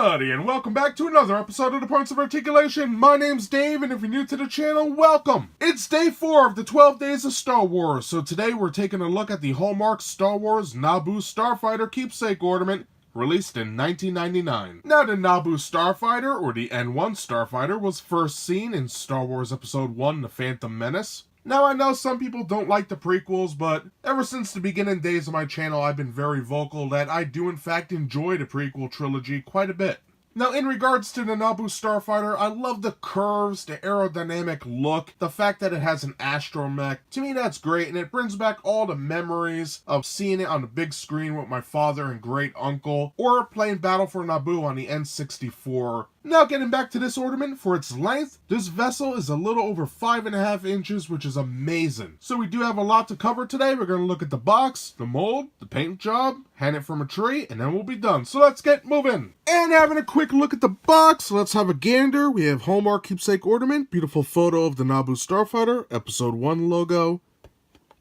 everybody, and welcome back to another episode of The Points of Articulation. My name's Dave, and if you're new to the channel, welcome! It's day 4 of the 12 days of Star Wars, so today we're taking a look at the Hallmark Star Wars Naboo Starfighter Keepsake Ornament, released in 1999. Now, the Naboo Starfighter, or the N1 Starfighter, was first seen in Star Wars Episode 1, The Phantom Menace. Now, I know some people don't like the prequels, but ever since the beginning days of my channel, I've been very vocal that I do in fact enjoy the prequel trilogy quite a bit. Now, in regards to the Naboo Starfighter, I love the curves, the aerodynamic look, the fact that it has an astromech. To me, that's great, and it brings back all the memories of seeing it on the big screen with my father and great uncle, or playing Battle for Naboo on the N64. Now, getting back to this ornament, for its length, this vessel is a little over 5.5 inches, which is amazing. So we do have a lot to cover today. We're going to look at the box, the mold, the paint job, hang it from a tree, and then we'll be done. So let's get moving. And having a quick look at the box, let's have a gander. We have Hallmark Keepsake Ornament, beautiful photo of the Naboo Starfighter, Episode 1 logo.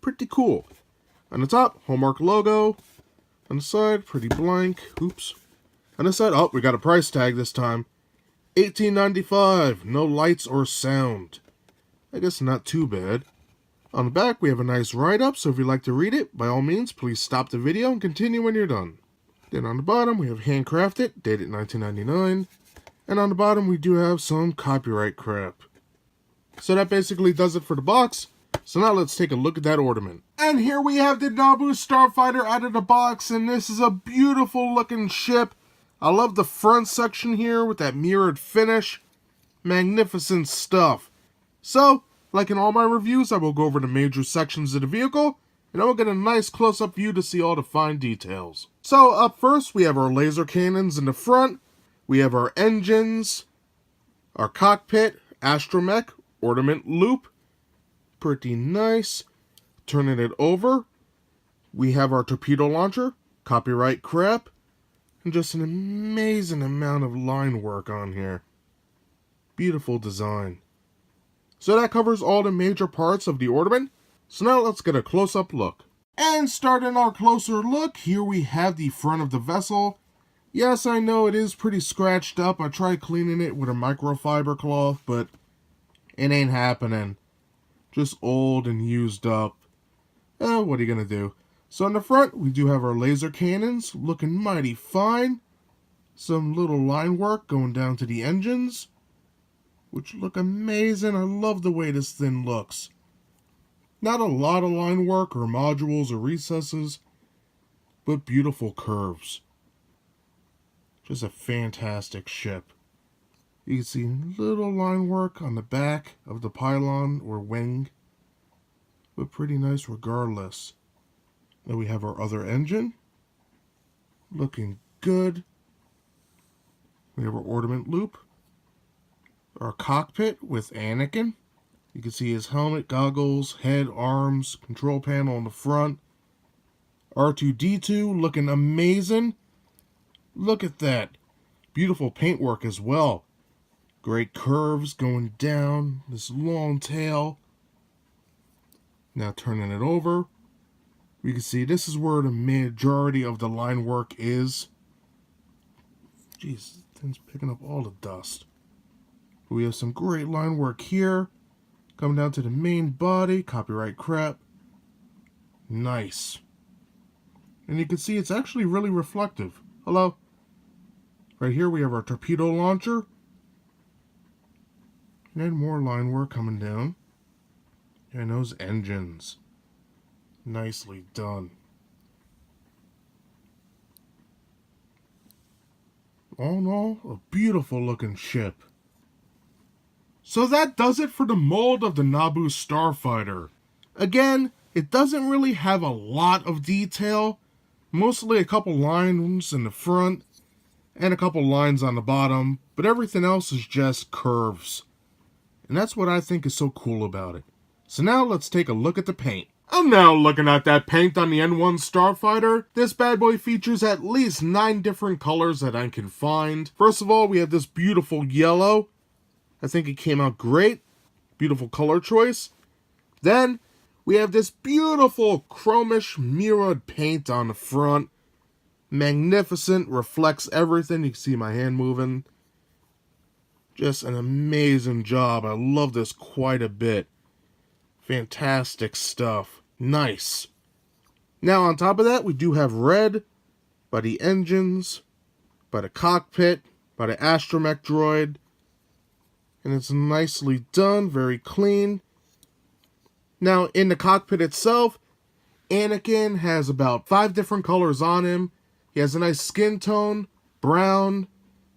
Pretty cool. On the top, Hallmark logo. On the side, pretty blank. Oops. On the side, oh, we got a price tag this time. $18.95, no lights or sound. I guess not too bad. On the back, we have a nice write-up, so if you'd like to read it, by all means, please stop the video and continue when you're done. Then on the bottom, we have handcrafted, dated 1999. And on the bottom, we do have some copyright crap. So that basically does it for the box. So now let's take a look at that ornament. And here we have the Naboo Starfighter out of the box, and this is a beautiful looking ship. I love the front section here with that mirrored finish. Magnificent stuff. So, like in all my reviews, I will go over the major sections of the vehicle, and I will get a nice close-up view to see all the fine details. So, up first, we have our laser cannons in the front. We have our engines, our cockpit, astromech, ornament loop. Pretty nice. Turning it over, we have our torpedo launcher, copyright crap. And just an amazing amount of line work on here. Beautiful design. So that covers all the major parts of the ornament. So now let's get a close-up look. And starting our closer look, here we have the front of the vessel. Yes, I know it is pretty scratched up. I tried cleaning it with a microfiber cloth, but it ain't happening. Just old and used up. What are you gonna do? So on the front, we do have our laser cannons, looking mighty fine. Some little line work going down to the engines, which look amazing. I love the way this thing looks. Not a lot of line work or modules or recesses, but beautiful curves. Just a fantastic ship. You can see little line work on the back of the pylon or wing, but pretty nice regardless. Then we have our other engine, looking good. We have our ornament loop, our cockpit with Anakin. You can see his helmet, goggles, head, arms, control panel on the front. R2-D2 looking amazing. Look at that. Beautiful paintwork as well. Great curves going down, this long tail. Now turning it over. We can see this is where the majority of the line work is. Jeez, this thing's picking up all the dust. We have some great line work here. Coming down to the main body, copyright crap. Nice. And you can see it's actually really reflective. Hello? Right here we have our torpedo launcher. And more line work coming down. And those engines. Nicely done. All in all, a beautiful looking ship. So that does it for the mold of the Naboo Starfighter. Again, it doesn't really have a lot of detail. Mostly a couple lines in the front and a couple lines on the bottom, but everything else is just curves. And that's what I think is so cool about it. So now let's take a look at the paint. I'm now looking at that paint on the N1 Starfighter. This bad boy features at least 9 different colors that I can find. First of all, we have this beautiful yellow. I think it came out great. Beautiful color choice. Then we have this beautiful chromish mirrored paint on the front. Magnificent, reflects everything. You can see my hand moving. Just an amazing job. I love this quite a bit. Fantastic stuff. Nice. Now on top of that, we do have red by the engines, by the cockpit, by the Astromech Droid. And it's nicely done, very clean. Now in the cockpit itself, Anakin has about 5 different colors on him. He has a nice skin tone, brown,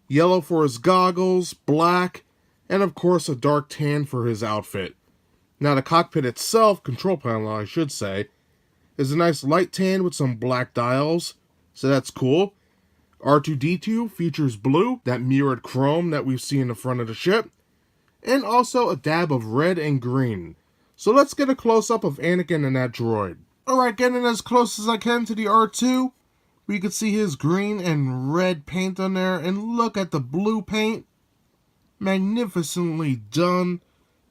yellow for his goggles, black, and of course a dark tan for his outfit. Now the cockpit itself, control panel I should say, is a nice light tan with some black dials, so that's cool. R2-D2 features blue, that mirrored chrome that we see in the front of the ship, and also a dab of red and green. So let's get a close-up of Anakin and that droid. Alright, getting as close as I can to the R2. We can see his green and red paint on there, and look at the blue paint. Magnificently done.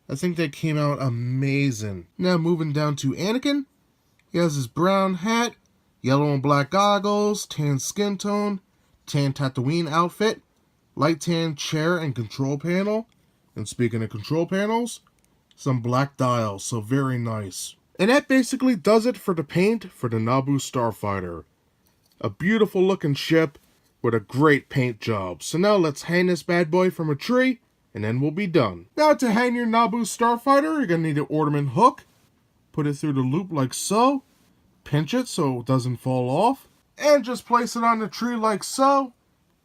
I think that came out amazing. Now moving down to Anakin. He has his brown hat, yellow and black goggles, tan skin tone, tan Tatooine outfit, light tan chair and control panel. And speaking of control panels, some black dials, so very nice. And that basically does it for the paint for the Naboo Starfighter. A beautiful looking ship with a great paint job. So now let's hang this bad boy from a tree, and then we'll be done. Now to hang your Naboo Starfighter, you're going to need an ornament hook. Put it through the loop like so. Pinch it so it doesn't fall off. And just place it on the tree like so.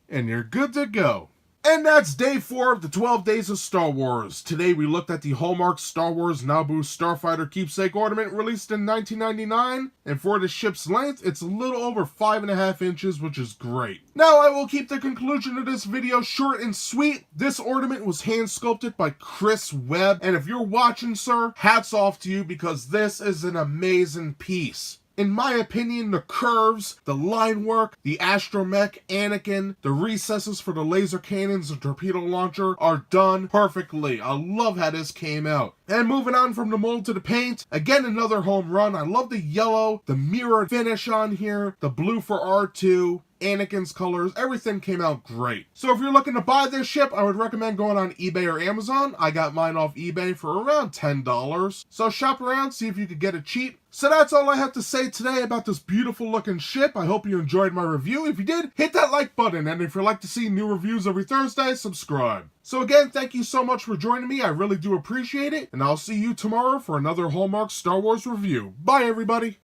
And you're good to go. And that's day 4 of the 12 days of Star Wars. Today we looked at the Hallmark Star Wars Naboo Starfighter Keepsake Ornament released in 1999. And for the ship's length, it's a little over 5.5 inches, which is great. Now I will keep the conclusion of this video short and sweet. This ornament was hand sculpted by Chris Webb. And if you're watching, sir, hats off to you because this is an amazing piece. In my opinion, the curves, the line work, the astromech, Anakin, the recesses for the laser cannons and torpedo launcher are done perfectly. I love how this came out. And moving on from the mold to the paint, again another home run. I love the yellow, the mirrored finish on here, the blue for R2, Anakin's colors, everything came out great. So if you're looking to buy this ship, I would recommend going on eBay or Amazon. I got mine off eBay for around $10. So shop around, see if you could get it cheap. So that's all I have to say today about this beautiful looking ship. I hope you enjoyed my review. If you did, hit that like button. And if you'd like to see new reviews every Thursday, subscribe. So again, thank you so much for joining me. I really do appreciate it. And I'll see you tomorrow for another Hallmark Star Wars review. Bye everybody.